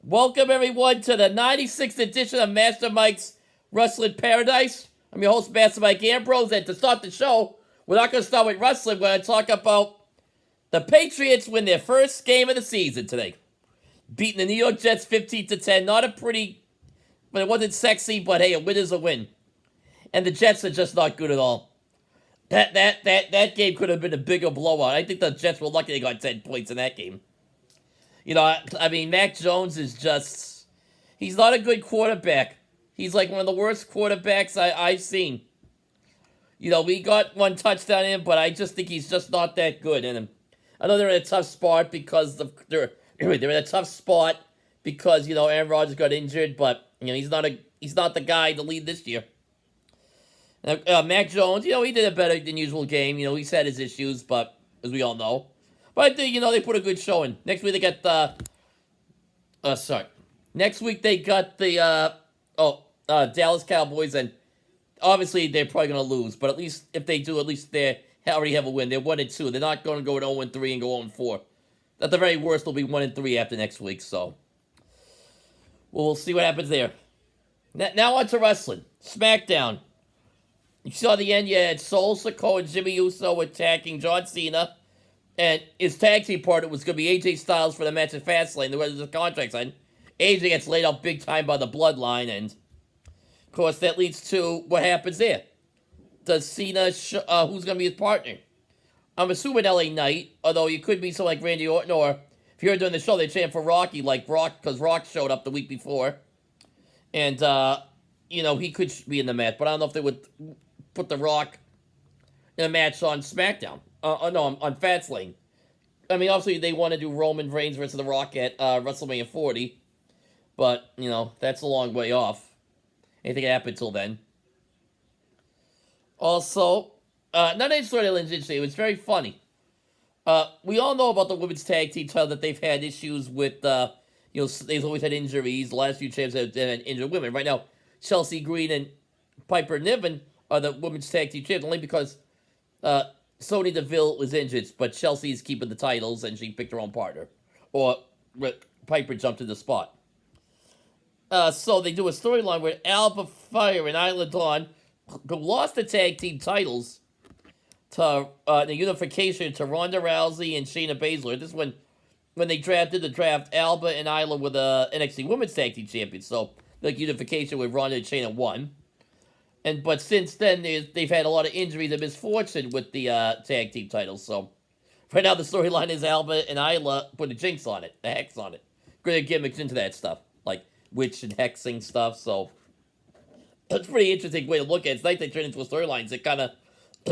Welcome, everyone, to the 96th edition of Master Mike's Wrestling Paradise. I'm your host, Master Mike Ambrose, and to start the show, we're not going to start with wrestling. We're going to talk about the Patriots win their first game of the season today, beating the New York Jets 15-10. Not a pretty, but it wasn't sexy, but hey, a win is a win. And the Jets are just not good at all. That game could have been a bigger blowout. I think the Jets were lucky they got 10 points in that game. You know, I mean, Mac Jones is just... He's not a good quarterback. He's like one of the worst quarterbacks I've seen. You know, we got one touchdown in him, but I just think he's just not that good in him. I know they're in a tough spot because they're in a tough spot because, you know, Aaron Rodgers got injured, but, you know, he's not the guy to lead this year. Mac Jones, you know, he did a better than usual game. You know, he's had his issues, but as we all know. But I think, you know, they put a good showing. Next week they got Next week they got the, Dallas Cowboys, and obviously they're probably going to lose. But at least, if they do, at least they already have a win. They're 1-2. They're not going to go 0-3 and go 0-4. At the very worst, they'll be 1-3 after next week, so. We'll see what happens there. Now on to wrestling. Smackdown. You saw the end, you had Sol, Sikoa, and Jimmy Uso attacking John Cena. And his tag team partner was going to be AJ Styles for the match at Fastlane. There was a contract signed. AJ gets laid off big time by the Bloodline. And, of course, that leads to what happens there. Does Cena, who's going to be his partner? I'm assuming LA Knight, although you could be someone like Randy Orton, or if you were doing the show, they chant for Rocky, like Rock, because Rock showed up the week before. And, you know, he could be in the match. But I don't know if they would put The Rock in a match on SmackDown. On Fastlane. I mean, obviously, they want to do Roman Reigns versus The Rock at WrestleMania 40. But, you know, that's a long way off. Anything can happen until then. Also, none of these storylines interesting. It was very funny. We all know about the women's tag team title that they've had issues with, you know, they've always had injuries. The last few champs have had injured women. Right now, Chelsea Green and Piper Niven are the women's tag team champs only because, Sonya Deville was injured, but Chelsea's keeping the titles, and she picked her own partner. Or Piper jumped in the spot. So they do a storyline where Alba Fire and Isla Dawn, who lost the tag team titles to the unification to Ronda Rousey and Shayna Baszler. This is when they did the draft, Alba and Isla were the NXT Women's Tag Team Champions. So, like, unification with Ronda and Shayna won. But since then, they've had a lot of injuries and misfortune with the tag team titles. So, right now, the storyline is Alba and Isla put a jinx on it, a hex on it. Great gimmicks into that stuff, like witch and hexing stuff. So, it's a pretty interesting way to look at it. It's like they turn into a storyline. It kind of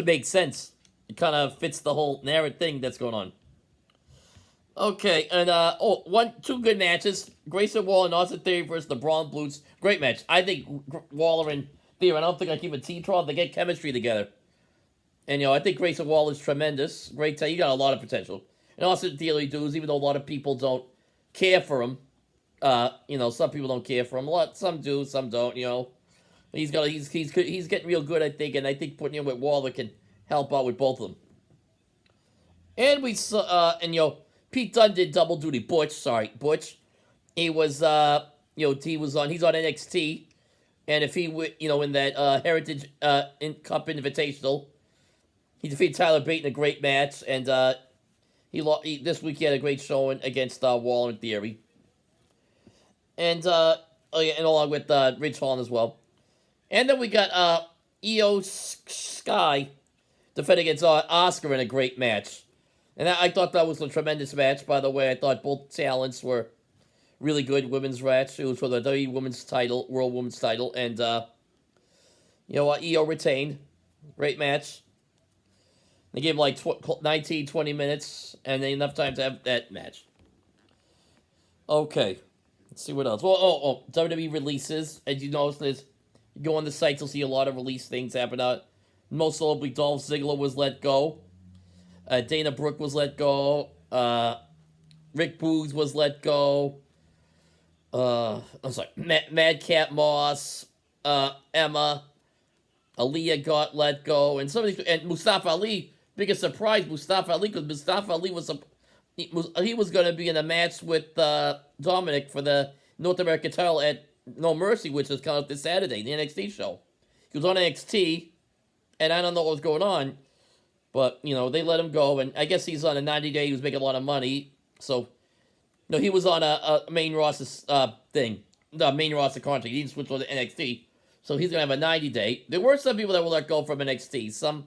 makes sense. It kind of fits the whole narrative thing that's going on. Okay, and two good matches. Grayson Waller and Austin Theory versus the Brawling Blues. Great match. I think Waller and Theory, I don't think I keep a T-Tron. They get chemistry together. And, you know, I think Grayson Waller is tremendous. Great time. He got a lot of potential. And Austin Theory dudes, even though a lot of people don't care for him. You know, some people don't care for him. Some do, some don't, you know. He's getting real good, I think. And I think putting him with Waller can help out with both of them. And we saw, you know, Pete Dunne did double duty. Butch. He was, you know, he's on NXT. And if he would, you know, in that Heritage Cup Invitational, he defeated Tyler Bate in a great match. And this week he had a great showing against Waller and Theory. And, and along with Ridge Holland as well. And then we got IYO Sky defending against Asuka in a great match. And I thought that was a tremendous match, by the way. I thought both talents were really good women's match. It was for the WWE Women's title, World Women's title. And, you know what? IYO retained. Great match. They gave like 19, 20 minutes. And then enough time to have that match. Okay. Let's see what else. Well, WWE Releases. As you notice, you go on the site, you'll see a lot of release things happen out. Most notably, Dolph Ziggler was let go. Dana Brooke was let go. Rick Boogs was let go. I'm sorry, Madcap Moss, Emma, Aaliyah got let go, and some of these, and Mustafa Ali. Biggest surprise, Mustafa Ali, because Mustafa Ali he was going to be in a match with Dominic for the North American title at No Mercy, which is coming up this Saturday, the NXT show. He was on NXT, and I don't know what was going on, but, they let him go, and I guess he's on a 90-day, he was making a lot of money, so, he was on a main roster thing, the main roster contract, he didn't switch over to NXT, so he's going to have a 90-day. There were some people that were let go from NXT, some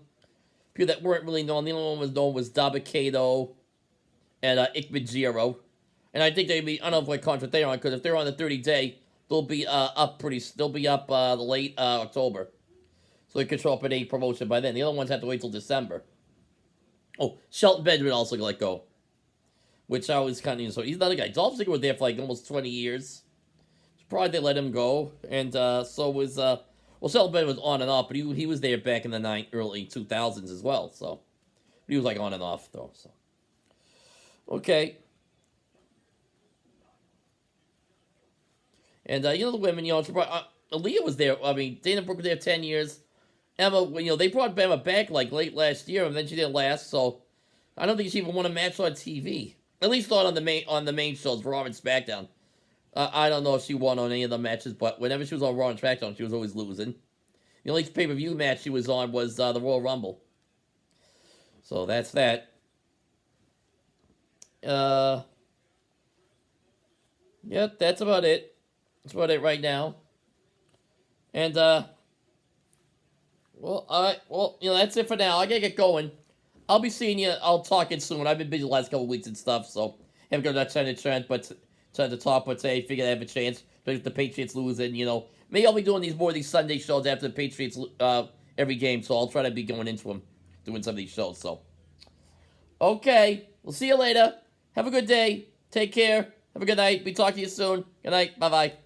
people that weren't really known. The only one was known was Dabakato and Ikbajiro, and I think they'd be, I don't know what contract they're on, because if they're on the 30-day, they'll be up late October. So they could show up at a promotion by then. The other ones have to wait till December. Oh, Shelton Benjamin also let go. Which I was kind of, so he's another guy. Dolph Ziggler was there for like almost 20 years. Probably they let him go. And so was, Shelton Benjamin was on and off, but he was there back in the early 2000s as well. So he was like on and off though. So okay. And the women, Aaliyah was there. I mean, Dana Brooke was there 10 years. Emma, they brought Emma back like late last year, and then she didn't last. So I don't think she even won a match on TV. At least not on the main shows, Raw and SmackDown. I don't know if she won on any of the matches, but whenever she was on Raw and SmackDown, she was always losing. The only pay-per-view match she was on was the Royal Rumble. So that's that. Yep, that's about it. That's about it right now. And, that's it for now. I gotta get going. I'll be seeing you. I'll talk it soon. I've been busy the last couple of weeks and stuff, so haven't got that time to talk, but say, I figured I have a chance. But if the Patriots lose, and, maybe I'll be doing more of these Sunday shows after the Patriots, every game, so I'll try to be going into them, doing some of these shows, so. Okay, we'll see you later. Have a good day. Take care. Have a good night. Be talking to you soon. Good night. Bye-bye.